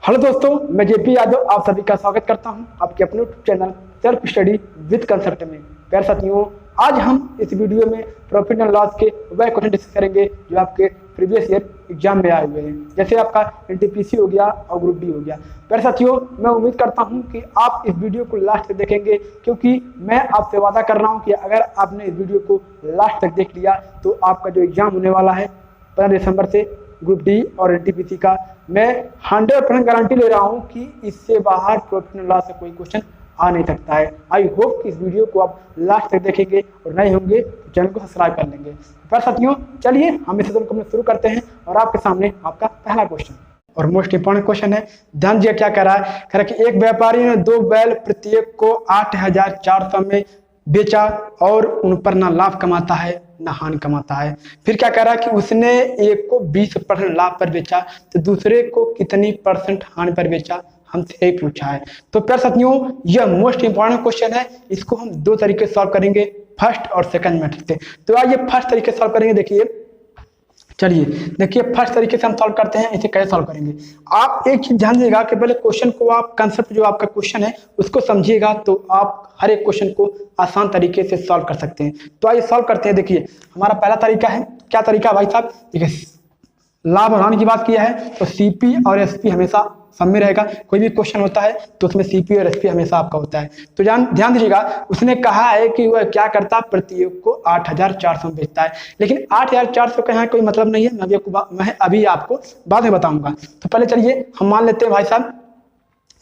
Hello दोस्तों, मैं JP Yadav आप सभी का स्वागत करता हूं आपके अपने YouTube channel self study with concept में। प्यारे साथियों, आज हम इस वीडियो में प्रॉफिट एंड लॉस के वह क्वेश्चन डिस्कस करेंगे जो आपके प्रीवियस ईयर एग्जाम में आए हुए हैं, जैसे आपका एनटीपीसी हो गया और ग्रुप डी हो गया। प्यारे साथियों, मैं उम्मीद करता हूं कि आप इस वीडियो को लास्ट तक देखेंगे, क्योंकि मैं आपसे वादा कर रहा हूं कि अगर आपने इस वीडियो को लास्ट तक देख लिया तो आपका जो एग्जाम होने वाला है 15 दिसंबर से ग्रुप डी और एनटीपीसी का, मैं 100% गारंटी ले रहा हूं कि इससे बाहर प्रॉफिट एंड लॉस से कोई क्वेश्चन आ नहीं सकता है। आई होप कि इस वीडियो को आप लास्ट तक देखेंगे और नए होंगे तो चैनल को सब्सक्राइब कर लेंगे। पर साथियों, चलिए हम इस सेशन को शुरू करते हैं और आपके सामने आपका पहला क्वेश्चन और मोस्ट इंपॉर्टेंट क्वेश्चन है। ध्यान दिया क्या कह रहा है। कह रहा है कि एक व्यापारी ने 2 बैल प्रत्येक को 8,400 में बेचा और उन पर ना लाभ कमाता है ना हानि कमाता है। फिर क्या कह रहा है कि उसने एक को 20% लाभ पर बेचा तो दूसरे को कितनी % हानि पर बेचा, हमसे यही पूछा है। तो प्यारे साथियों, यह मोस्ट इंपॉर्टेंट क्वेश्चन है। इसको हम 2 तरीके से सॉल्व करेंगे, फर्स्ट और सेकंड मेथड से। तो आइए फर्स्ट तरीके से सॉल्व करेंगे। देखिए फर्स्ट तरीके से हम सॉल्व करते हैं। इसे कैसे सॉल्व करेंगे, आप एक चीज ध्यान दीजिएगा कि पहले क्वेश्चन को आप कंसेप्ट जो आपका क्वेश्चन है उसको समझिएगा, तो आप हर एक क्वेश्चन को आसान तरीके से सॉल्व कर सकते हैं। तो आइए सॉल्व करते हैं। देखिए हमारा पहला तरीका है, क्या तरीका भाई साहब, देखिए लाभ और हानि की बात किया है तो सीपी और एसपी हमेशा सब में रहेगा। कोई भी क्वेश्चन होता है तो उसमें सीपी और एसपी हमेशा आपका होता है। तो ध्यान दीजिएगा, उसने कहा है कि वह क्या करता, प्रत्येक को 8,400 में बेचता है, लेकिन 8,400 का यहाँ कोई मतलब नहीं है। मैं अभी आपको बाद में बताऊंगा। तो पहले चलिए हम मान लेते हैं भाई साहब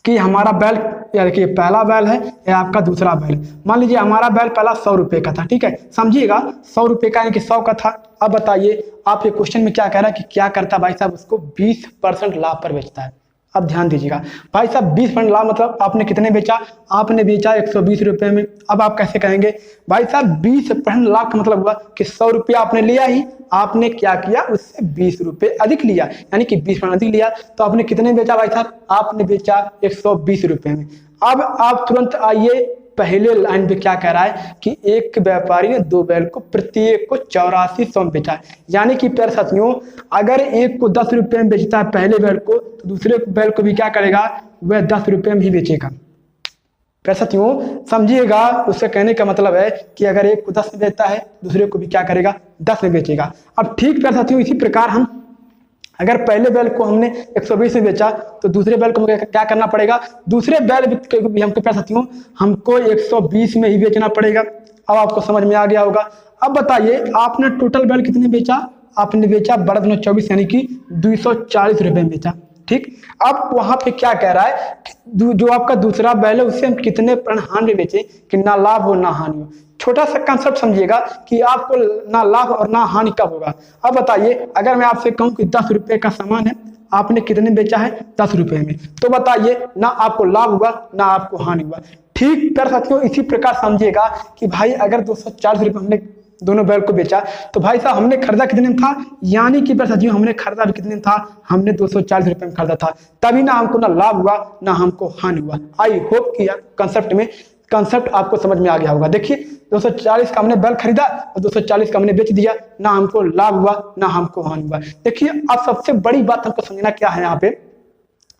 कि हमारा बैल, या देखिए पहला बैल है या आपका दूसरा बैल। मान लीजिए हमारा बैल पहला 100 रुपए का था, ठीक है, समझिएगा 100 रुपए का यानी कि 100 का था। अब बताइए आप ये क्वेश्चन में क्या कह रहा है कि क्या करता भाई साहब, उसको 20% लाभ पर बेचता है। अब ध्यान दीजिएगा भाई साहब, 20% लाभ मतलब आपने कितने बेचा, आपने बेचा 120 रुपए में। अब आप कैसे कहेंगे भाई साहब, 20% लाभ का मतलब हुआ कि 100 रुपया आपने लिया ही, आपने क्या किया, उससे 20 रुपए अधिक लिया, यानी कि 20% अधिक लिया। तो आपने कितने बेचा भाई साहब, आपने बेचा 120 रुपए में। अब आप तुरंत आइए पहले लाइन पे क्या कह रहा है कि एक व्यापारी ने 2 बैल को प्रत्येक को 8400 में बेचा, यानी कि प्यारे साथियों अगर एक को 10 रुपए में बेचता है पहले बैल को, तो दूसरे बैल को भी क्या करेगा, वह 10 रुपए में ही बेचेगा। प्यारे साथियों समझिएगा, उससे कहने का मतलब है कि अगर एक को 10 में बेचता है दूसरे को भी क्या करेगा, 10 में बेचेगा। अब ठीक प्यारे साथियों, इसी प्रकार हम अगर पहले बैल को हमने 120 में बेचा तो दूसरे बैल को क्या करना पड़ेगा, दूसरे बैल भी हमको प्यारे साथियों हमको 120 में ही बेचना पड़ेगा। अब आपको समझ में आ गया होगा। अब बताइए आपने टोटल बैल कितने बेचा, आपने बेचा 12/24 यानी कि 240 रुपए में बेचा, ठीक। अब वहां पे क्या कह रहा है कि जो आपका दूसरा बैल है उससे हम कितने हानि में बेचे कि ना लाभ हो ना हानि हो। छोटा सा कंसेप्ट समझिएगा कि आपको ना लाभ और ना हानि कब होगा। अब बताइए अगर मैं आपसे कहूं कि 10 रुपए का सामान है, आपने कितने बेचा है, 10 रुपए में, तो बताइए ना आपको लाभ हुआ ना आपको हानि हुआ। ठीक कर साथियों, इसी प्रकार समझिएगा कि भाई अगर 240 रुपए हमने दोनों बैल को बेचा तो भाई साहब हमने खरीदा कितने में था, यानी कि साथियों हमने खरीदा भी कितने में था, हमने 240 रुपए में खरीदा था। तभी ना हमको ना लाभ हुआ ना हमको हानि हुआ। आई होप कि कंसेप्ट आपको समझ में आ गया होगा। देखिए 240 का हमने बैल खरीदा और 240 का हमने बेच दिया, ना हमको लाभ हुआ ना हमको हानि हुआ। देखिए अब सबसे बड़ी बात हमको समझना क्या है यहाँ पे,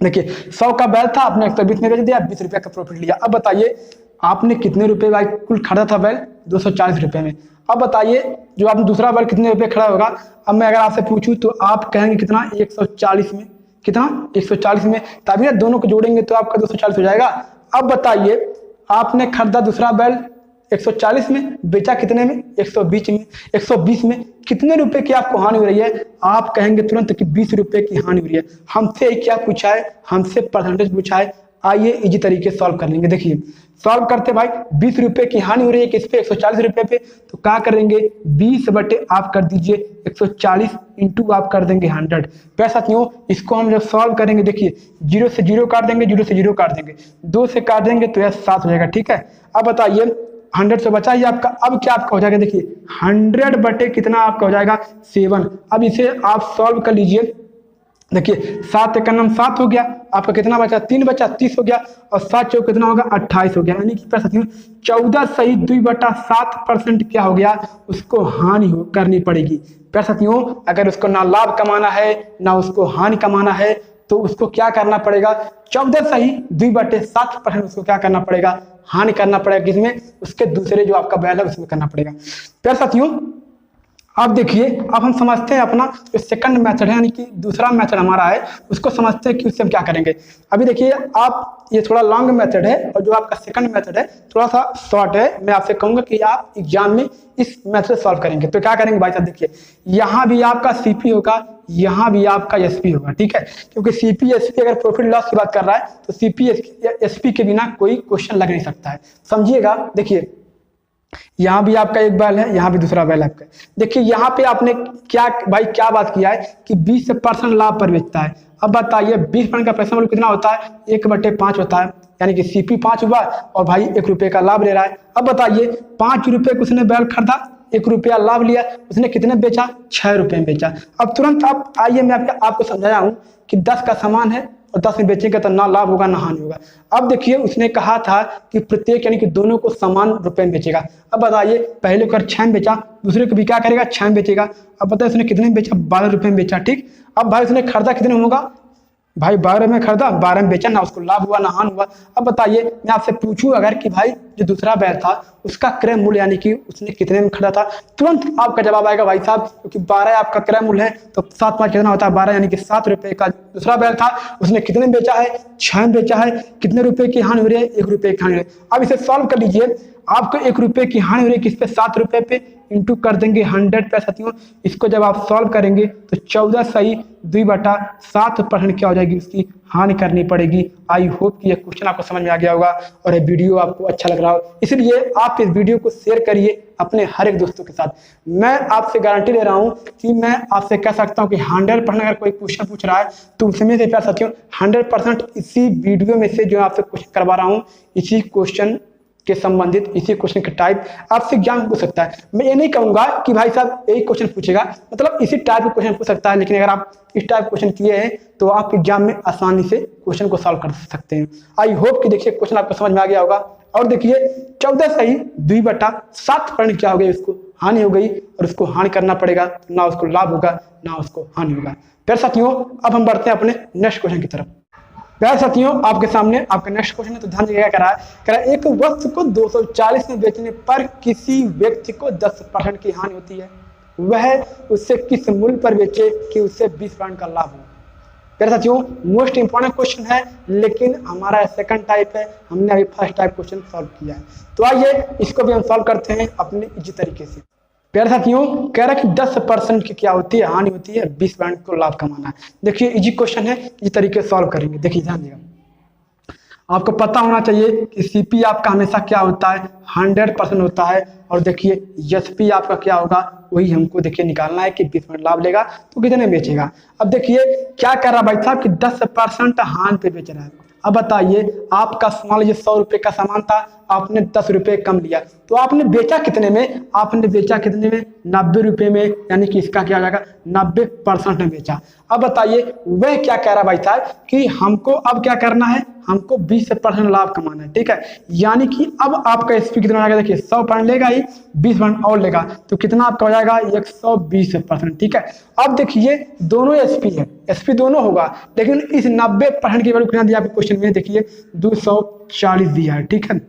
देखिए 100 का बैल था, आपने 120 में बेच दिया, 20 रुपए का प्रॉफिट लिया। अब बताइए आपने कितने रुपए भाई कुल खरीदा था बैल, 240 रुपए में। अब बताइए जो आपने दूसरा बैल कितने रुपए खड़ा होगा। अब मैं अगर आपसे पूछूं तो आप कहेंगे कितना, 140 में, कितना 140 में, तभी ना दोनों को जोड़ेंगे तो आपका 240 हो जाएगा। अब बताइए आपने खरीदा दूसरा बैल 140 में, बेचा कितने में, 120 में। 120 में कितने रुपए की आपको हानि हो रही है, आप कहेंगे तुरंत कि 20 रुपए की हानि हो रही है। हमसे क्या पूछा है, हमसे परसेंटेज पूछा है। आइए इजी तरीके से सॉल्व कर लेंगे। देखिए सॉल्व करते भाई, 20 रुपए की हानि हो रही है किस पे, 140 रुपए पे, तो क्या करेंगे 20 बटे आप कर दीजिए 140 इंटू आप कर देंगे 100। प्यारे साथियों इसको हम जब सॉल्व करेंगे, देखिए 0 से 0 काट देंगे, 0 से 0 काट देंगे, 2 से काट देंगे तो यह 7 हो जाएगा, ठीक है। अब बताइए 100 से बचा ही आपका, अब क्या आपका हो जाएगा, देखिए 100 बटे कितना आपका हो जाएगा 7। अब इसे आप सॉल्व कर लीजिए। देखिए 7 का नाम 7 हो गया, आपका कितना बचा, 3 बचा, 30 हो गया, और 7 चौक कितना होगा, 28 हो गया, यानी कि 14 सही 2/7% क्या हो गया, उसको हानि करनी पड़ेगी। प्यारे साथियों अगर उसको ना लाभ कमाना है ना उसको हानि कमाना है तो उसको क्या करना पड़ेगा, 14 सही 2/7% उसको क्या करना पड़ेगा, हानि करना पड़ेगा। किसमें, उसके दूसरे जो आपका बैल है उसमें करना पड़ेगा। प्यारे साथियों अब देखिए, अब हम समझते हैं अपना जो सेकंड मेथड है, यानी कि दूसरा मेथड हमारा है, उसको समझते हैं कि उससे हम क्या करेंगे। अभी देखिए आप, ये थोड़ा लॉन्ग मेथड है और जो आपका सेकंड मेथड है थोड़ा सा शॉर्ट है। मैं आपसे कहूंगा कि आप एग्जाम में इस मेथड सॉल्व करेंगे। तो क्या करेंगे भाई साहब, देखिए यहाँ भी आपका सीपी होगा, यहाँ भी आपका एसपी होगा, ठीक है। क्योंकि सीपी एसपी अगर प्रॉफिट लॉस की बात कर रहा है तो सीपी एसपी के बिना कोई क्वेश्चन लग नहीं सकता है, समझिएगा। देखिए यहाँ भी आपका एक बैल है, यहाँ भी दूसरा बैल आपका। देखिए यहाँ पे आपने क्या भाई क्या बात किया है कि 20% लाभ पर बेचता है। अब बताइए 20% का प्रेशर कितना होता है, 1/5 होता है, यानी कि सीपी 5 हुआ और भाई 1 रुपये का लाभ ले रहा है। अब बताइए 5 रुपये को उसने बैल खरीदा, 1 रुपया लाभ लिया, उसने कितने बेचा, 6 रुपये में बेचा। अब तुरंत आप आइए मैं आपको समझाया हूँ कि 10 का सामान है और 10 में बेचेंगे तो ना लाभ होगा ना हानि होगा। अब देखिए उसने कहा था कि प्रत्येक यानी कि दोनों को समान रुपए में बेचेगा। अब बताइए पहले को 6 में बेचा, दूसरे को भी क्या करेगा, 6 में बेचेगा। अब बताइए उसने कितने में बेचा, 12 रुपये में बेचा, ठीक। अब भाई उसने खरीदा कितने में होगा, भाई 12 में खरीदा, 12 में बेचा, ना उसको लाभ हुआ ना हानि हुआ। अब बताइए मैं आपसे पूछूं अगर कि भाई जो दूसरा बैल था उसका क्रय मूल्य यानी कि उसने कितने में खरीदा था, तुरंत आपका जवाब आएगा भाई साहब, क्योंकि 12 आपका क्रय मूल्य है तो 7 5 कितना होता है 12, यानी कि 7 रुपये का दूसरा बैल था, उसने कितने में बेचा है, 6 में बेचा है। कितने रुपए की हानि हो रही है, 1 रुपये की हानि हो रही है। अब इसे सॉल्व कर लीजिए, आपको 1 रुपये की हानि हो रही है किस पे, 7 रुपये पे, इंटू कर देंगे 100 पे। साथियों इसको जब आप सॉल्व करेंगे तो 14 सही 2/7% क्या हो जाएगी, उसकी हानि करनी पड़ेगी। आई होप कि ये क्वेश्चन आपको समझ में आ गया होगा और ये वीडियो आपको अच्छा लग रहा हो, इसलिए आप इस वीडियो को शेयर करिए अपने हर एक दोस्तों के साथ। मैं आपसे गारंटी ले रहा हूं कि मैं आपसे कह सकता हूं कि 100% अगर कोई क्वेश्चन पूछ रहा है तो उसमें से प्यार साथियों 100% इसी वीडियो में से जो आपसे क्वेश्चन करवा रहा हूँ, इसी क्वेश्चन के संबंधित, इसी क्वेश्चन के टाइप आपसे एग्जाम पूछ सकता है। मैं ये नहीं कहूंगा कि भाई साहब एक क्वेश्चन पूछेगा, मतलब इसी टाइप का क्वेश्चन पूछ सकता है, लेकिन अगर आप इस टाइप क्वेश्चन किए हैं तो आप एग्जाम में आसानी से क्वेश्चन को सॉल्व कर सकते हैं। आई होप कि देखिए क्वेश्चन आपको समझ में आ गया होगा। और देखिए 14 सही 2/7% क्या हो गई, उसको हानि हो गई और उसको हानि करना पड़ेगा, ना उसको लाभ होगा ना उसको हानि होगा। फिर साथियों अब हम बढ़ते हैं अपने नेक्स्ट क्वेश्चन की तरफ। प्यारे साथियों आपके सामने आपका नेक्स्ट क्वेश्चन है, तो ध्यान दीजिएगा। कह रहा है एक वस्तु को 240 में बेचने पर किसी व्यक्ति को 10% की हानि होती है, वह उससे किस मूल्य पर बेचे कि उससे 20% का लाभ हो। प्यारे साथियों मोस्ट इंपॉर्टेंट क्वेश्चन है, लेकिन हमारा सेकंड टाइप है, हमने अभी फर्स्ट टाइप क्वेश्चन सॉल्व किया है। तो आइए इसको भी हम सॉल्व करते हैं अपने इजी तरीके से। प्यारे साथियों कह रहा है कि 10% की क्या होती है, हानि होती है, 20% को लाभ कमाना है। देखिए इजी क्वेश्चन है, इस तरीके से सॉल्व करेंगे। देखिए ध्यान दीजिएगा, आपको पता होना चाहिए कि सीपी आपका हमेशा क्या होता है, 100% होता है। और देखिए एसपी आपका क्या होगा, वही हमको देखिए निकालना है कि 20% लाभ लेगा तो कितने बेचेगा। अब देखिए क्या कर रहा भाई साहब कि 10% हानि पे बेच रहा है। अब बताइए आपका मान लीजिए 100 रुपये का सामान था, आपने 10 रुपये कम लिया, तो आपने बेचा कितने में, आपने बेचा कितने में, 90 रुपये में, यानी कि इसका क्या हो जाएगा 90% में बेचा। अब बताइए वह क्या कह रहा भाई साहब कि हमको अब क्या करना है, हमको 20% लाभ कमाना है, ठीक है। यानी कि अब आपका एसपी कितना आएगा, देखिए 100% लेगा ही, 20% और लेगा तो कितना आपका हो जाएगा 120%, ठीक है। अब देखिए दोनों एसपी है, एसपी दोनों होगा, लेकिन इस 90% की वैल्यू कितना दिया आपके क्वेश्चन में, देखिए 240 दिया है, ठीक है।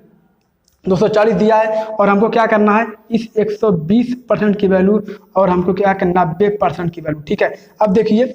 240 दिया है और हमको क्या करना है इस 120% की वैल्यू और हमको क्या करना 90% की वैल्यू, ठीक है। अब देखिए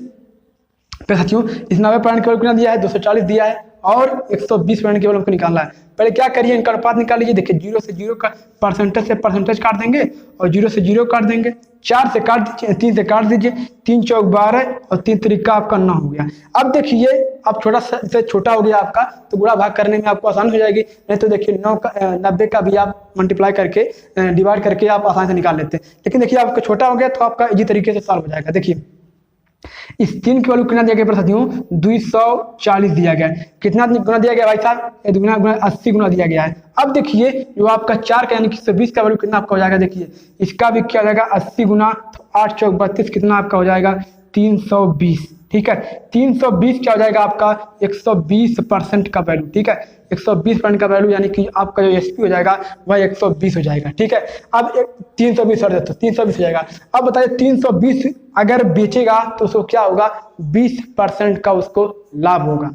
साथियों इस 90% की वैल्यू कितना दिया है, 240 दिया है और 120% की वैल्यू हमको निकालना है। पहले क्या करिए इनका अनुपात निकाल लीजिए। देखिए 0 से 0 का परसेंटेज से परसेंटेज काट देंगे और 0 से 0 काट देंगे, 4 से काट दीजिए, 3 से काट दीजिए, 3 चौक 12 और 3 तरीका आपका 9 हो गया। अब देखिए अब छोटा से छोटा हो गया आपका तो गुणा भाग करने में आपको आसान हो जाएगी, नहीं तो देखिए 90 का भी आप मल्टीप्लाई करके डिवाइड करके आप आसानी से निकाल लेते हैं, लेकिन देखिए आपका छोटा हो गया तो आपका इजी तरीके से सॉल्व हो जाएगा। देखिए इस 3 की वैल्यू कितना दिया गया साथियों, 240 दिया गया है। कितना गुना दिया गया भाई साहब, 80 गुना दिया गया है। अब देखिए जो आपका 4 का यानी कि 120 का वैल्यू कितना आपका हो जाएगा, देखिए इसका भी क्या हो जाएगा 80 गुना, तो 8 चौक 32 कितना आपका हो जाएगा 320, ठीक है। 320 क्या हो जाएगा आपका 120% का वैल्यू, ठीक है। 120% का वैल्यू यानी कि आपका जो एसपी हो जाएगा वह 120 हो जाएगा, ठीक है। अब 320 हट देते 320 हो जाएगा। अब बताइए 320 अगर बेचेगा तो उसको क्या होगा 20% का उसको लाभ होगा।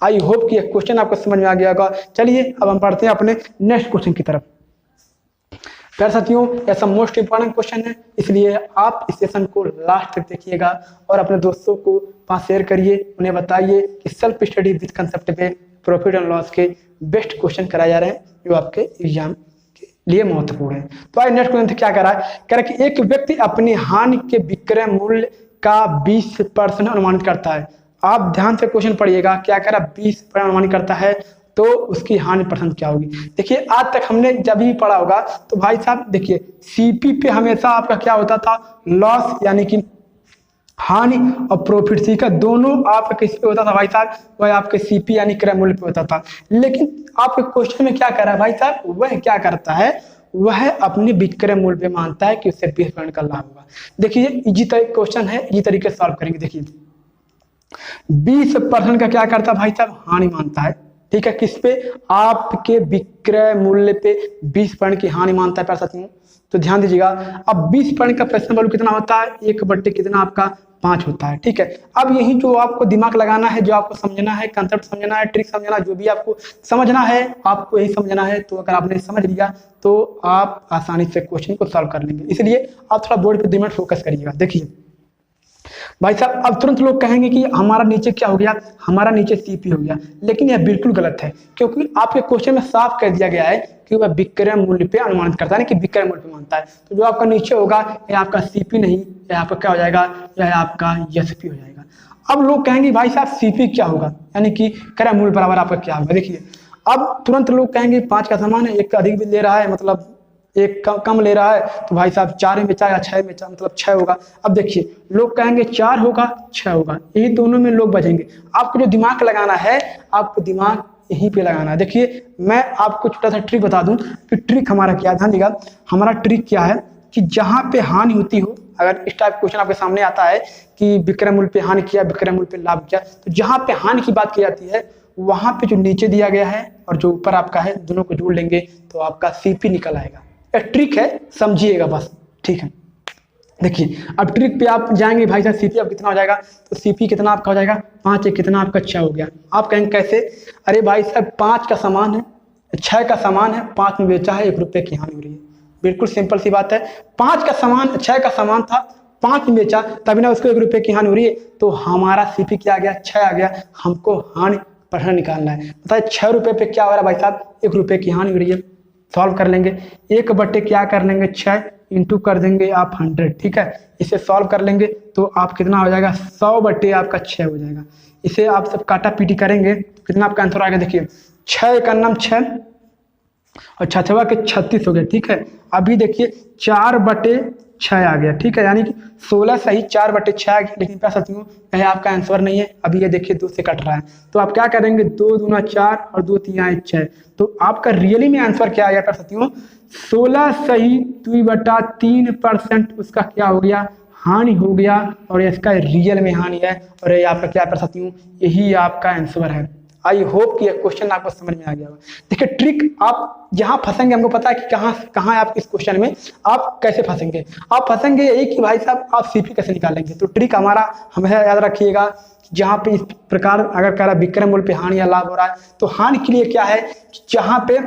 आई होप कि यह क्वेश्चन आपको समझ में आ गया होगा। चलिए अब हम पढ़ते हैं अपने नेक्स्ट क्वेश्चन की तरफ। प्यारे साथियों, ऐसा मोस्ट इंपॉर्टेंट क्वेश्चन है, इसलिए आप इस सेशन को लास्ट तक देखिएगा और अपने दोस्तों को पास शेयर करिए, उन्हें बताइए कि सेल्फ स्टडी विद कंसेप्ट पे प्रॉफिट एंड लॉस के बेस्ट क्वेश्चन कराए जा रहे हैं जो आपके एग्जाम के लिए महत्वपूर्ण है। तो आज नेक्स्ट क्वेश्चन क्या करा है, कह रहा है कि एक व्यक्ति अपनी हानि के विक्रय मूल्य का 20% अनुमानित करता है। आप ध्यान से क्वेश्चन पढ़िएगा, क्या कह रहा 20% अनुमानित करता है तो उसकी हानि परसेंट क्या होगी। देखिए आज तक हमने जब भी पढ़ा होगा तो भाई साहब देखिए सीपी पे हमेशा आपका क्या होता था लॉस यानी कि हानि और प्रॉफिट, ठीक है, दोनों आपका किस पे होता था भाई साहब, वह आपके सीपी यानी क्रय मूल्य पे होता था। लेकिन आपके क्वेश्चन में क्या कर रहा है भाई साहब, वह क्या करता है, वह अपने विक्रय मूल्य पे मानता है कि उससे 20% का लाभ होगा। देखिए इजी क्वेश्चन है, इजी तरीके से सॉल्व करेंगे। देखिए 20% का क्या करता है भाई साहब, हानि मानता है, ठीक है, किस पे, आपके विक्रय मूल्य पे 20% की हानि मानता है प्यारे साथियों। तो ध्यान दीजिएगा, अब 20% का प्रेजेंट वैल्यू कितना होता है, 1/, कितना आपका 5 होता है, ठीक है। अब यही जो आपको दिमाग लगाना है, जो आपको समझना है, कंसेप्ट समझना है, ट्रिक समझना, जो भी आपको समझना है आपको यही समझना है। तो अगर आपने समझ लिया तो आप आसानी से क्वेश्चन को सॉल्व कर लेंगे। इसलिए आप थोड़ा बोर्ड पे 2 मिनट फोकस करिएगा। देखिए भाई साहब अब तुरंत लोग कहेंगे कि हमारा नीचे क्या हो गया, हमारा नीचे सीपी हो गया, लेकिन यह बिल्कुल गलत है, क्योंकि आपके क्वेश्चन में साफ कह दिया गया है कि वह विक्रय मूल्य पे अनुमानित करता है, कि विक्रय मूल्य पे मानता है। तो जो आपका नीचे होगा यह आपका सीपी नहीं, यह आपका क्या हो जाएगा, यह आपका एसपी हो जाएगा। अब लोग कहेंगे भाई साहब सीपी क्या होगा, यानी कि क्रय मूल्य बराबर आपका क्या होगा। देखिए अब तुरंत लोग कहेंगे 5 का सामान है, एक अधिक भी ले रहा है, मतलब एक कम ले रहा है, तो भाई साहब 4 में बेचा या 6 में बेचा, मतलब 6 होगा। अब देखिए लोग कहेंगे 4 होगा 6 होगा, यही दोनों में लोग बचेंगे। आपको जो दिमाग लगाना है, आपको दिमाग यहीं पे लगाना है। देखिए मैं आपको छोटा सा ट्रिक बता दूं कि ट्रिक हमारा क्या है, ध्यान दीजिएगा। हमारा ट्रिक क्या है कि जहां पे हानि होती हो, अगर इस टाइप क्वेश्चन आपके सामने आता है कि विक्रय मूल्य पे हानि किया, विक्रय मूल्य पे लाभ किया, तो जहां पे हानि की बात की जाती है वहां पे जो नीचे दिया गया है और जो ऊपर आपका है, दोनों को जोड़ लेंगे तो आपका सीपी निकल आएगा। एक ट्रिक है, समझिएगा बस, ठीक है। देखिए अब ट्रिक पे आप जाएंगे भाई साहब, सीपी अब कितना हो जाएगा, तो सीपी कितना आपका हो जाएगा 5 है, कितना आपका 6 हो गया। आप कहेंगे कैसे, अरे भाई साहब 5 का सामान है, 6 का सामान है, 5 में बेचा है, 1 रुपये की हानि हो रही है। बिल्कुल सिंपल सी बात है, 5 का सामान 6 का सामान था, 5 में बेचा, तभी ना उसको 1 रुपये की हानि हो रही है। तो हमारा सीपी क्या आ गया, 6 आ गया। हमको हानि परसेंट निकालना है। बताइए 6 रुपये पे क्या हो रहा है भाई साहब, 1 रुपये की हानि हो रही है। सॉल्व कर लेंगे, 1/, क्या कर लेंगे 6 इंटू कर देंगे आप 100, ठीक है। इसे सॉल्व कर लेंगे तो आप कितना हो जाएगा 100/, आपका 6 हो जाएगा। इसे आप सब काटा पीटी करेंगे तो कितना आपका आंसर आएगा। देखिए 6 का नाम 6 और 6 के 36 हो गए, ठीक है। अभी देखिए 4/6 आ गया, ठीक है, यानी कि 16 सही 4/6 आ गया। लेकिन क्या साथियों यह आपका आंसर नहीं है, अभी ये देखिए 2 से कट रहा है। तो आप क्या करेंगे, 2 दूना 4 और 2 3 6। तो आपका रियली में आंसर क्या आ गया साथियों, 16 सही 2/3% उसका क्या हो गया, हानि हो गया। और इसका रियल में हानि है और ये आपका क्या है साथियों, यही आपका आंसर है। आई होप कि यह क्वेश्चन आपको समझ में आ गया होगा। देखिए ट्रिक आप जहां फंसेंगे, हमको पता है कि कहां आप इस क्वेश्चन में आप कैसे फंसेंगे। आप फंसेंगे यही कि भाई साहब आप सीपी कैसे निकालेंगे। तो ट्रिक हमारा हमेशा याद रखिएगा, जहां पे इस प्रकार अगर कह रहा विक्रय मूल्य पे हानि या लाभ हो रहा है, तो हानि के लिए क्या है, जहां पे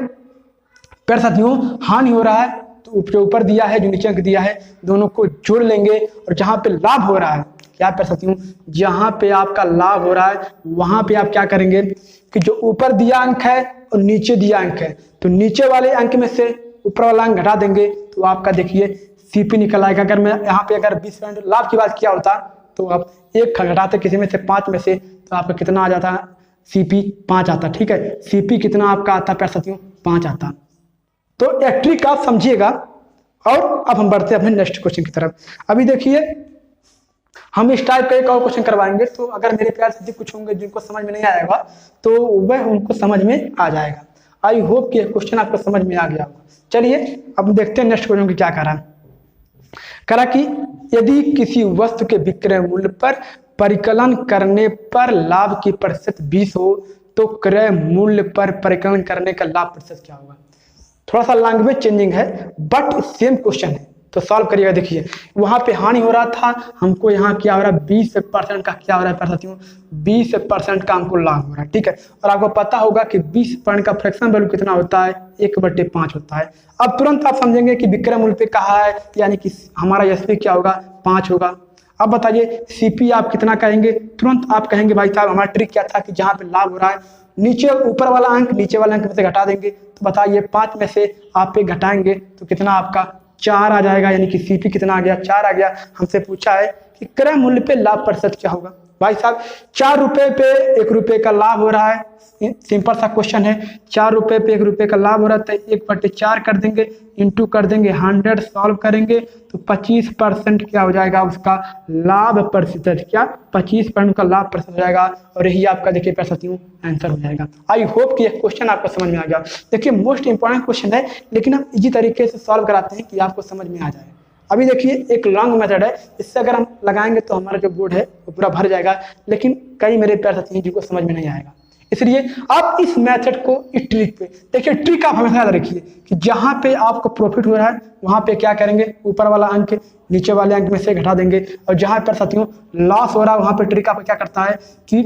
पर साथियों हानि हो रहा है तो जो ऊपर दिया है जो नीचे दिया है दोनों को जोड़ लेंगे। और जहां पे लाभ हो रहा है, क्या कर सकती हूँ, जहां पे आपका लाभ हो रहा है वहां पे आप क्या करेंगे कि जो ऊपर दिया अंक है और नीचे दिया अंक है, तो नीचे वाले अंक में से ऊपर वाला अंक घटा देंगे तो आपका देखिए सीपी निकल आएगा। अगर मैं यहाँ पे अगर 20% लाभ की बात किया होता तो आप 1 घटाते किसी में से 5 में से, तो आपका कितना आ जाता, सीपी 5 आता, ठीक है। सीपी कितना आपका आता कर सकती हूँ, 5 आता। तो एक ट्रिक आप समझिएगा। और अब हम बढ़ते हैं अपने नेक्स्ट क्वेश्चन की तरफ। अभी देखिए हम इस टाइप का एक और क्वेश्चन करवाएंगे, तो अगर मेरे प्यार से कुछ होंगे जिनको समझ में नहीं आएगा तो वह उनको समझ में आ जाएगा। आई होप कि क्वेश्चन आपको समझ में आ गया होगा। चलिए अब देखते हैं नेक्स्ट क्वेश्चन की क्या करा कि यदि किसी वस्तु के विक्रय मूल्य पर परिकलन करने पर लाभ की प्रतिशत 20 हो तो क्रय मूल्य पर परिकलन करने का लाभ प्रतिशत क्या होगा। थोड़ा सा लैंग्वेज चेंजिंग है बट सेम क्वेश्चन है, तो सॉल्व करिएगा। देखिए वहां पे हानि हो रहा था, हमको यहाँ क्या हो रहा है 20% का क्या हो रहा है साथियों, 20% का हमको लाभ हो रहा है, ठीक है। और आपको पता होगा कि 20% का फ्रैक्शन वैल्यू कितना होता है, 1/5 होता है। अब तुरंत आप समझेंगे कि विक्रय मूल्य पे कहा है, यानी कि हमारा एसपी क्या होगा 5 होगा। अब बताइए सीपी आप कितना कहेंगे, तुरंत आप कहेंगे भाई साहब हमारा ट्रिक क्या था कि जहाँ पे लाभ हो रहा है नीचे ऊपर वाला अंक नीचे वाले अंक में से घटा देंगे। तो बताइए 5 में से आप पे घटाएंगे तो कितना आपका 4 आ जाएगा, यानी कि सीपी कितना आ गया 4 आ गया। हमसे पूछा है कि क्रय मूल्य पे लाभ प्रतिशत क्या होगा। भाई साहब 4 रुपए पे 1 रुपए का लाभ हो रहा है, सिंपल सा क्वेश्चन है। 4 रुपए पे 1 रुपए का लाभ हो रहा है तो 1/4 कर देंगे, इंटू कर देंगे 100, सॉल्व करेंगे तो 25% क्या हो जाएगा उसका लाभ प्रतिशत, क्या 25% का लाभ प्रतिशत हो जाएगा। और यही आपका देखिए साथियों आंसर हो जाएगा। आई होप कि यह क्वेश्चन आपको समझ में आ गया। देखिए मोस्ट इंपॉर्टेंट क्वेश्चन है, लेकिन हम इजी तरीके से सॉल्व कराते हैं कि आपको समझ में आ जाए। अभी देखिए एक लॉन्ग मेथड है, इससे अगर हम लगाएंगे तो हमारा जो बोर्ड है वो पूरा भर जाएगा, लेकिन कई मेरे प्यारे साथी हैं जिनको समझ में नहीं आएगा। इसलिए आप इस मेथड को इस ट्रिक पे देखिए, ट्रिक आप हमेशा याद रखिए कि जहां पे आपको प्रॉफिट हो रहा है वहां पे क्या करेंगे, ऊपर वाला अंक नीचे वाले अंक में से घटा देंगे, और जहां पर साथियों लॉस हो रहा है वहां पे ट्रिक आपको क्या करता है कि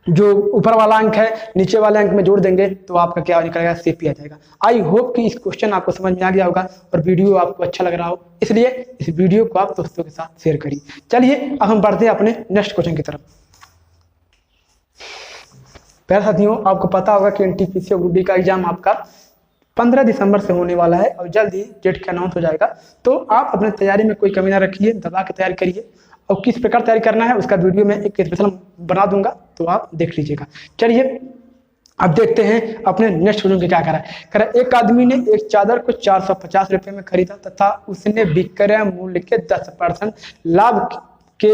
जो ऊपर वाला अंक है नीचे वाले अंक में जोड़ देंगे तो आपका क्या निकलेगा, सीपी आ जाएगा। आई होप कि इस क्वेश्चन आपको समझ में आ गया होगा और वीडियो आपको अच्छा लग रहा हो, इसलिए इस वीडियो को आप दोस्तों के साथ शेयर करिए। चलिए अब हम बढ़ते हैं अपने नेक्स्ट क्वेश्चन की तरफ। प्यारे साथियों आपको पता होगा कि एनटीपीसी और ग्रुप डी का एग्जाम आपका 15 दिसंबर से होने वाला है और जल्द ही डेट का अनाउंस हो जाएगा। तो आप अपने तैयारी में कोई कमी ना रखिए, दबा के तैयारी करिए, और किस प्रकार तैयारी करना है उसका वीडियो में एक स्पेशल बना दूंगा, तो आप देख लीजिएगा। चलिए अब देखते हैं अपने नेक्स्ट क्वेश्चन में क्या करा। एक आदमी ने एक चादर को 450 रुपए में खरीदा तथा उसने विक्रय मूल्य के 10% लाभ के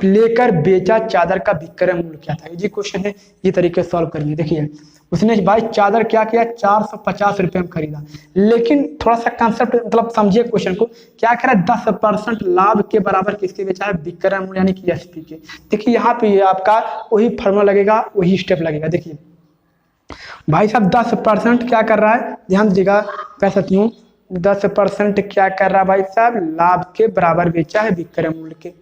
लेकर बेचा। चादर का विक्रय मूल्य क्या था, ये क्वेश्चन है, ये तरीके से सॉल्व करिए। देखिए उसने भाई चादर क्या किया 450 रुपए में खरीदा, लेकिन थोड़ा सा कंसेप्ट मतलब समझिए क्वेश्चन को, क्या करा 10% लाभ के बराबर किसके बेचा है, विक्रय मूल्य यानी कि एसपी के। देखिए यहाँ पे आपका वही फॉर्मूला लगेगा, वही स्टेप लगेगा। देखिए भाई साहब 10% क्या कर रहा है, ध्यान दीजिएगा पैसाथियों, 10% क्या कर रहा है भाई साहब, लाभ के बराबर बेचा है विक्रय मूल्य के।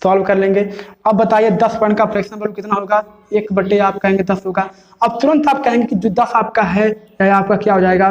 सॉल्व कर लेंगे। अब बताइए 10% का फ्रैक्शन वैल्यू कितना होगा, 1/10 आप कहेंगे 10 होगा। अब तुरंत आप कहेंगे कि जो 10 आपका है आपका क्या हो जाएगा,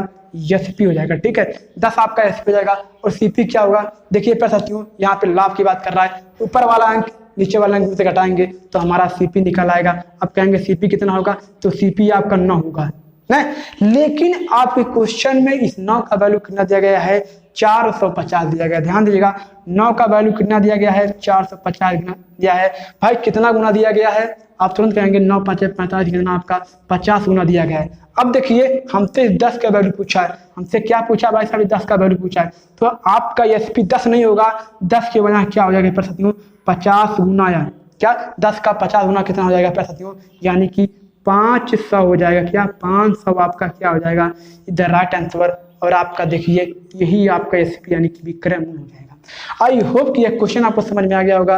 एसपी हो जाएगा, ठीक है। 10 आपका एसपी हो जाएगा और सीपी क्या होगा, देखिए साथियों यहाँ पे लाभ की बात कर रहा है, ऊपर वाला अंक नीचे वाला अंक से घटाएंगे तो हमारा सीपी निकल आएगा। अब कहेंगे सीपी कितना होगा, तो सीपी आपका 9 होगा ना, लेकिन आपके क्वेश्चन में इस 9 का वैल्यू कितना दिया गया है, 450 दिया गया। ध्यान दीजिएगा 9 का वैल्यू कितना दिया गया है, 450 दिया है। भाई कितना गुना दिया गया है, आप तुरंत कहेंगे 9 × 5 = 45, कितना आपका 50 गुना दिया गया है। अब देखिए हमसे 10 का वैल्यू पूछा है, हमसे क्या पूछा भाई साहब 10 का वैल्यू पूछा है, तो आपका एसपी 10 नहीं होगा, 10 के बजाय क्या हो जाएगा साथियों 50 गुना, या क्या 10 का 50 गुना कितना हो जाएगा साथियों, यानी कि 500 हो जाएगा। क्या 500 आपका क्या हो जाएगा, इधर राइट आंसर। और आपका देखिए यही आपका एसपी यानी कि विक्रय मूल्य हो जाएगा। आई होप कि यह क्वेश्चन आपको समझ में आ गया होगा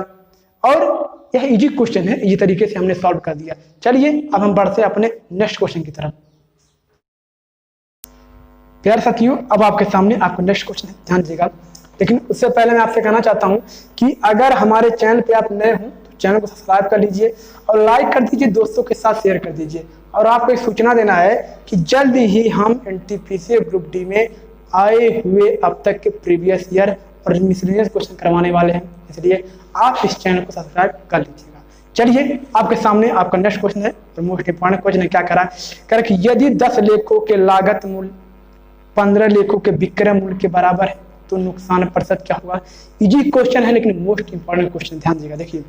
और यह इजी क्वेश्चन है, इसी तरीके से हमने सॉल्व कर दिया। चलिए अब हम बढ़ते हैं अपने नेक्स्ट क्वेश्चन की तरफ। प्यारे साथियों अब आपके सामने आपका नेक्स्ट क्वेश्चन है, ध्यान दीजिएगा। लेकिन उससे पहले मैं आपसे कहना चाहता हूं कि अगर हमारे चैनल पे आप नए हो तो चैनल को सब्सक्राइब कर लीजिए और लाइक कर दीजिए, दोस्तों के साथ शेयर कर दीजिए। और आपको एक सूचना देना है कि जल्द ही हम एनटीपीसी ग्रुप डी में आए हुए अब तक के प्रीवियस ईयर और मिसलेनियस क्वेश्चन करवाने वाले हैं, इसलिए आप इस चैनल को सब्सक्राइब कर लीजिएगा। चलिए आपके सामने आपका नेक्स्ट क्वेश्चन है, मोस्ट इंपॉर्टेंट क्वेश्चन है। क्या करा कि यदि 10 लेखों के लागत मूल्य 15 लेखों के विक्रय मूल्य के बराबर है तो नुकसान प्रतिशत क्या होगा। इजी क्वेश्चन है लेकिन मोस्ट इंपॉर्टेंट क्वेश्चन, ध्यान दीजिएगा। देखिए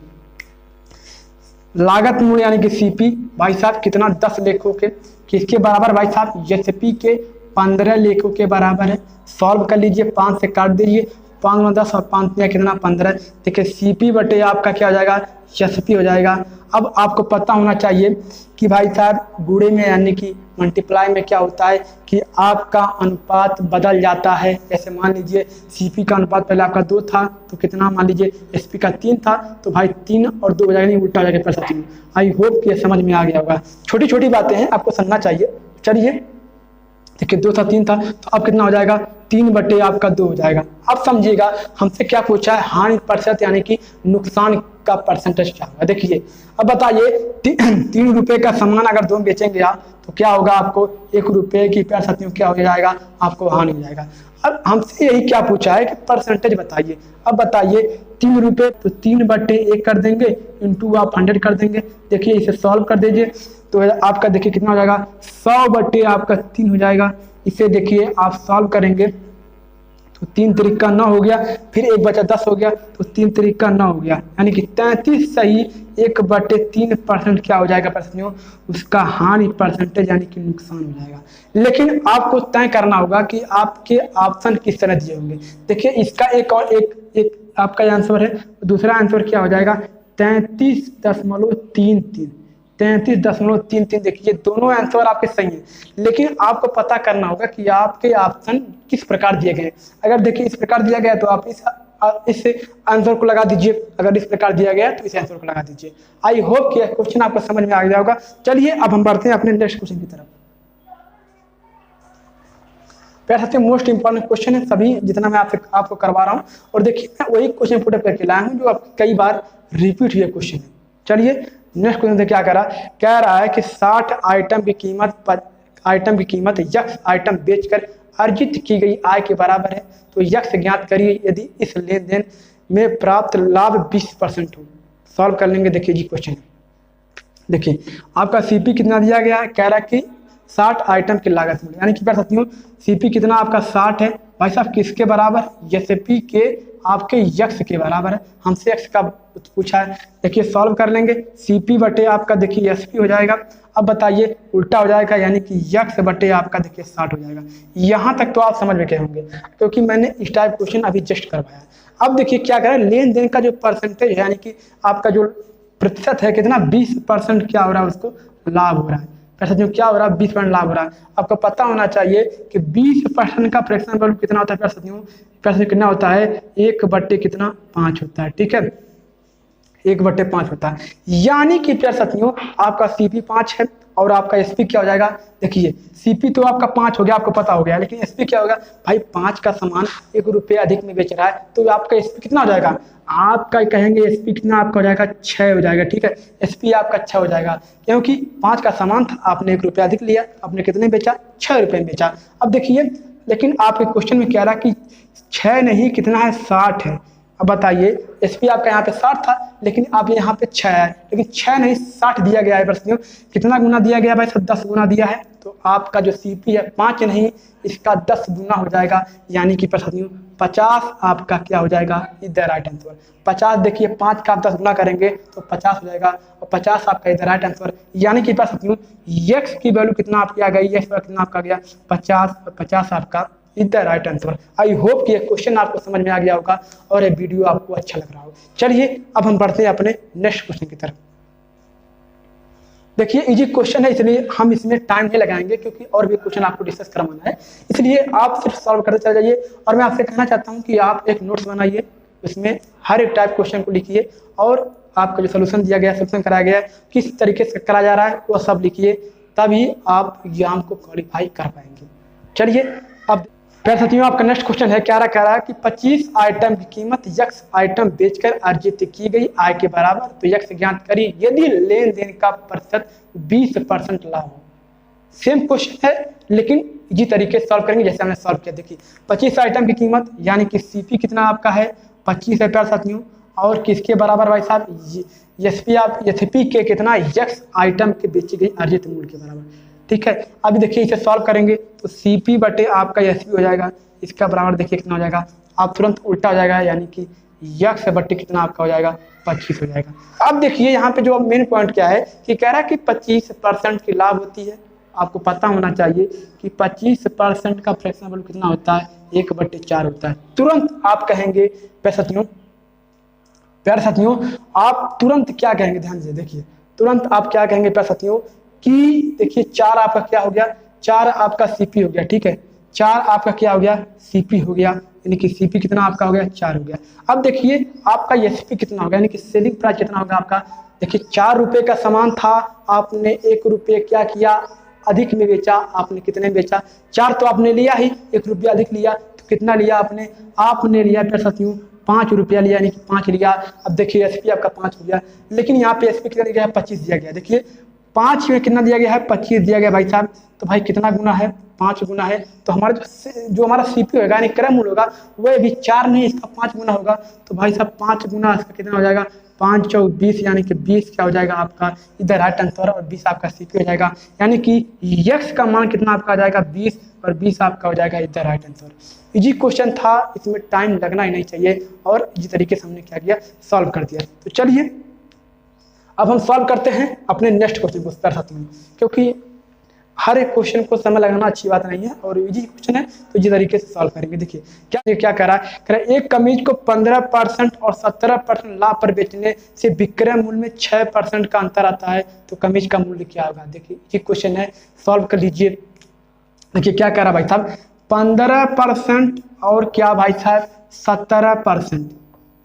लागत मूल्य यानी कि सीपी भाई साहब कितना 10 लेखों के किसके बराबर, भाई साहब एसपी के 15 लेखों के बराबर है। सॉल्व कर लीजिए, 5 से काट दीजिए, 5 गुना 10 और 5 कितना 15। देखिए CP बटे आपका क्या हो जाएगा SP हो जाएगा। अब आपको पता होना चाहिए कि भाई साहब गुणे में यानी कि मल्टीप्लाई में क्या होता है कि आपका अनुपात बदल जाता है। जैसे मान लीजिए CP का अनुपात पहले आपका 2 था तो कितना मान लीजिए SP का 3 था, तो भाई 3 और 2 हो जाएगा, नहीं उल्टा हो जाएगा प्रश्न। आई होप कि ये समझ में आ गया होगा। छोटी छोटी बातें हैं, आपको समझना चाहिए। चलिए देखिए 2 था 3 था, तो अब कितना हो जाएगा 3 बटे आपका 2 हो जाएगा। अब समझिएगा हमसे क्या पूछा है, हानि प्रतिशत यानी कि नुकसान का परसेंटेज क्या होगा। देखिए अब बताइए 3 रुपए का सामान अगर 2 बेचेंगे आप तो क्या होगा, आपको 1 रुपए की प्रतिशत क्या हो जाएगा, आपको हानि हो जाएगा। अब हमसे यही क्या पूछा है कि परसेंटेज बताइए। अब बताइए 3 रुपए तो 3 बटे 1 कर देंगे, इंटू आप 100 कर देंगे। देखिए इसे सॉल्व कर दीजिए तो आपका देखिए कितना हो जाएगा 100 बटे आपका 3 हो जाएगा। इसे देखिए आप सॉल्व करेंगे तो 3 तरीका 9 हो गया, फिर 1 बचा 10 हो गया, तो 3 तरीका 9 हो गया, यानी कि 33 सही 1/3% क्या हो जाएगा प्रश्नों, उसका हानि परसेंटेज यानी कि नुकसान हो जाएगा। लेकिन आपको तय करना होगा कि आपके ऑप्शन किस तरह दिए होंगे। देखिए इसका एक और एक आपका आंसर है, दूसरा आंसर क्या हो जाएगा 33.33 33.33। देखिए दोनों आंसर आपके सही हैं, लेकिन आपको पता करना होगा कि आपके ऑप्शन किस प्रकार दिए गए। अगर देखिए इस प्रकार दिया गया तो आप इस आंसर को लगा दीजिए, अगर इस प्रकार दिया गया तो इस आंसर को लगा दीजिए। आई होप कि क्वेश्चन आपको समझ में आ गया होगा। चलिए अब हम बढ़ते हैं अपने नेक्स्ट क्वेश्चन की तरफ। प्यार सबसे मोस्ट इंपॉर्टेंट क्वेश्चन है सभी जितना मैं आपको करवा रहा हूँ। और देखिए मैं वही क्वेश्चन पुट अप करके लाया हूँ जो आप कई बार रिपीट हुए क्वेश्चन है। चलिए नेक्स्ट क्वेश्चन से क्या कह रहा है कि 60 आइटम की कीमत यक्स आइटम बेचकर अर्जित की गई आय के बराबर है, तो यक्स ज्ञात करिए यदि इस लेन देन में प्राप्त लाभ 20% हो। सॉल्व कर लेंगे। देखिए जी क्वेश्चन देखिए आपका CP कितना दिया गया है, कह रहा है कि 60 आइटम की लागत मूल्य, यानी कि कह सकती हूँ CP कितना आपका 60 है भाई साहब, किसके बराबर, SP के आपके यक्स के बराबर है। हमसे यक्स का पूछा है। देखिए सॉल्व कर लेंगे, CP बटे आपका देखिए SP हो जाएगा। अब बताइए उल्टा हो जाएगा, यानी कि यक्स बटे आपका देखिए 60 हो जाएगा। यहाँ तक तो आप समझ में गए होंगे क्योंकि मैंने इस टाइप क्वेश्चन अभी जस्ट करवाया। अब देखिए क्या करें, लेन देन का जो परसेंटेज है यानी कि आपका जो प्रतिशत है कितना 20% क्या हो रहा है, उसको लाभ हो रहा है। पैसा जो क्या हो रहा है 20% लाभ हो रहा है। आपको पता होना चाहिए कि 20% का फ्रैक्शन वैल्यू कितना होता है, पैसा कितना होता है 1/5 होता है। ठीक है 1/5 होता है, यानी कि प्यार साथियों आपका CP 5 है और आपका SP क्या हो जाएगा। देखिए CP तो आपका 5 हो गया, आपको पता हो गया, लेकिन SP क्या होगा भाई 5 का सामान 1 रुपये अधिक में बेच रहा है, तो आपका SP कितना हो जाएगा, आपका कहेंगे SP कितना आपका हो जाएगा 6 हो जाएगा। ठीक है SP आपका 6 हो जाएगा, क्योंकि 5 का सामान था, आपने 1 रुपया अधिक लिया, आपने कितने बेचा 6 रुपये में बेचा। अब देखिए लेकिन आपके क्वेश्चन में कह रहा कि 6 नहीं कितना है 60 है। अब बताइए SP आपका यहाँ पे 60 था, लेकिन आप यहाँ पे 6 है, लेकिन 6 नहीं 60 दिया गया है प्रश्न। कितना गुना दिया गया भाई सब 10 गुना दिया है, तो आपका जो CP है 5 नहीं इसका 10 गुना हो जाएगा, यानी कि प्रश्न 50 आपका क्या हो जाएगा, इधर राइट आंसर 50। देखिए 5 का आप 10 गुना करेंगे तो 50 हो जाएगा, और 50 आपका इधर राइट आंसर, यानी कि प्रश्न यक्स की वैल्यू कितना आपकी आ गई, यक्स कितना आपका गया 50 और 50 आपका इधर राइट आंसर। आई होप कि ये क्वेश्चन आपको समझ में आ गया होगा और ये वीडियो आपको अच्छा लग रहा हो। चलिए अब हम बढ़ते हैं अपने नेक्स्ट क्वेश्चन की तरफ। देखिए इजी क्वेश्चन है, इसलिए हम इसमें टाइम नहीं लगाएंगे क्योंकि और भी क्वेश्चन आपको डिस्कस करवाना है, इसलिए आप सिर्फ सॉल्व करते चले जाइए। और मैं आपसे कहना चाहता हूँ कि आप एक नोट्स बनाइए, उसमें हर एक टाइप क्वेश्चन को लिखिए और आपका जो सोल्यूशन दिया गया सोल्यूशन कराया गया है किस तरीके से कराया जा रहा है वो सब लिखिए, तभी आप एग्जाम को क्वालिफाई कर पाएंगे। चलिए अब प्यारे साथियों आपका नेक्स्ट क्वेश्चन है, क्या रहा है कि 25 आइटम की कीमत यक्स आइटम बेचकर अर्जित की गई आय के बराबर, तो यक्स ज्ञात करिए यदि लेन देन का प्रतिशत 20% लाभ हो। सेम क्वेश्चन है लेकिन इसी तरीके से सॉल्व करेंगे जैसे हमने सॉल्व किया। देखिए 25 आइटम की कीमत यानी कि CP कितना आपका है 25 है प्यारे साथियों, और किसके बराबर भाई साहब SP के कितना यक्स आइटम के बेची गई अर्जित मूल्य के बराबर। ठीक है अभी देखिए इसे सॉल्व करेंगे तो CP बटे आपका SP हो जाएगा, इसका बराबर देखिए कितना हो जाएगा, आप तुरंत उल्टा हो जाएगा, यानी कि यक्स बटे कितना आपका हो जाएगा 25 हो जाएगा। अब देखिए यहाँ पे जो मेन पॉइंट क्या है कि कह रहा है कि 25% की लाभ होती है। आपको पता होना चाहिए कि 25% का फ्रैक्शन वैल्यू कितना होता है 1/4 होता है। तुरंत आप कहेंगे प्यारे साथियों आप तुरंत क्या कहेंगे, ध्यान से देखिए, तुरंत आप क्या कहेंगे प्यारे साथियों कि देखिए 4 आपका क्या हो गया, 4 आपका सीपी हो गया, ठीक है, 4 आपका क्या हो गया, सीपी हो गया, यानी कि सीपी कितना आपका हो गया, 4 हो गया। अब देखिए आपका एसपी कितना होगा, यानी कि सेलिंग प्राइस कितना होगा आपका। देखिए 4 रुपए का सामान था, आपने 1 रुपये क्या किया, अधिक में बेचा। आपने कितने में बेचा, 4 तो आपने लिया ही, 1 रुपया अधिक लिया, तो कितना लिया आपने लिया प्यारे साथियों 5 रुपया लिया, यानी कि 5 लिया। अब देखिए एसपी आपका 5 हो गया, लेकिन यहाँ पे एसपी कितना दिया गया है, 25 दिया गया। देखिए 5 में कितना दिया गया है, 25 दिया गया भाई साहब, तो भाई कितना गुना है, 5 गुना है। तो हमारा जो हमारा सीपी होगा यानी क्रय मूल्य होगा वह भी 4 नहीं, इसका 5 गुना होगा। तो भाई साहब 5 गुना इसका कितना हो जाएगा, 5 चौक 20, यानी कि 20 क्या हो जाएगा आपका इधर राइट आंसर, और 20 आपका सीपी हो जाएगा। यानी कि यक्स का मान कितना आपका आ जाएगा 20, और 20 आपका हो जाएगा इधर राइट आंसर। इजी क्वेश्चन था, इसमें टाइम लगना ही नहीं चाहिए, और इसी तरीके से हमने क्या किया, सॉल्व कर दिया। तो चलिए अब हम सॉल्व करते हैं अपने नेक्स्ट क्वेश्चन को प्यारे साथियों, क्योंकि हर एक क्वेश्चन को समय लगाना अच्छी बात नहीं है, और इजी क्वेश्चन है तो इसी तरीके से सॉल्व करेंगे। देखिए क्या कह रहा है, एक कमीज को 15% और 17% लाभ पर बेचने से विक्रय मूल्य में 6% का अंतर आता है, तो कमीज का मूल्य क्या होगा। देखिए ये क्वेश्चन है, सॉल्व कर लीजिए। देखिए क्या कह रहा है भाई साहब, 15% और क्या भाई साहब 17%,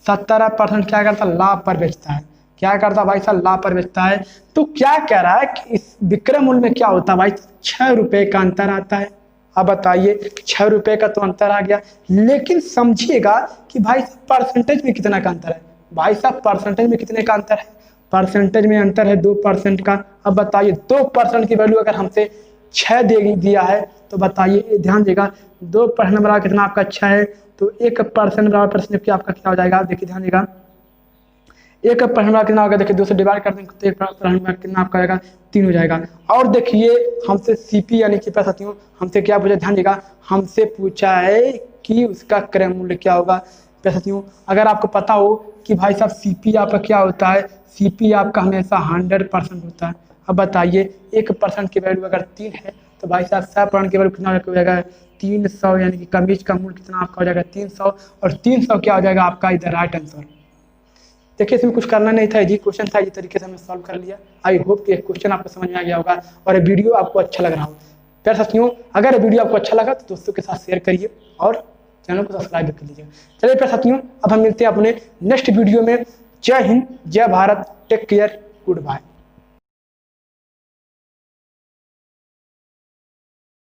17% क्या करता है, लाभ पर बेचता है। क्या करता है भाई साहब, लाभ पर बेचता है। तो क्या कह रहा है कि इस विक्रय मूल्य में क्या होता है भाई, 6 रुपए का अंतर आता है। अब बताइए 6 रुपए का तो अंतर आ गया, लेकिन समझिएगा कि भाई परसेंटेज में कितना का अंतर है। भाई साहब परसेंटेज में कितने का अंतर है, परसेंटेज में अंतर है 2% का। अब बताइए 2% की वैल्यू अगर हमसे 6 दिया है, तो बताइए ध्यान देगा 2% बराबर कितना आपका 6 है, तो 1% बराबर परसेंटेज क्या आपका क्या हो जाएगा। देखिए ध्यान देगा 1% कितना होगा, देखिए 2 से डिवाइड कर देंगे तो 1% कितना आपका आएगा, 3 हो जाएगा। और देखिए हमसे सीपी यानी कि प्यारे साथियों हमसे क्या पूछा, ध्यान देगा हमसे पूछा है कि उसका क्रय मूल्य क्या होगा। प्यारे साथियों अगर आपको पता हो कि भाई साहब सीपी आपका क्या होता है, सीपी आपका हमेशा 100% होता है। अब बताइए 1% की वैल्यू अगर 3 है, तो भाई साहब 100% की वैल्यू कितना हो जाएगा, 300, यानी कि कमीज का मूल्य कितना आपका हो जाएगा 300, और 300 क्या हो जाएगा आपका इधर राइट आंसर। देखिए इसमें कुछ करना नहीं था, इजी क्वेश्चन था, इस तरीके से हमने सॉल्व कर लिया। आई होप कि क्वेश्चन आपको समझ में आ गया होगा और ये वीडियो आपको अच्छा लग रहा हो। प्यारे साथियों अगर ये वीडियो आपको अच्छा लगा तो दोस्तों के साथ शेयर करिए और चैनल को सब्सक्राइब कर लीजिए। चलिए प्यारे साथियों अब हम मिलते हैं अपने नेक्स्ट वीडियो में। जय हिंद, जय Bharat, take care, good bye.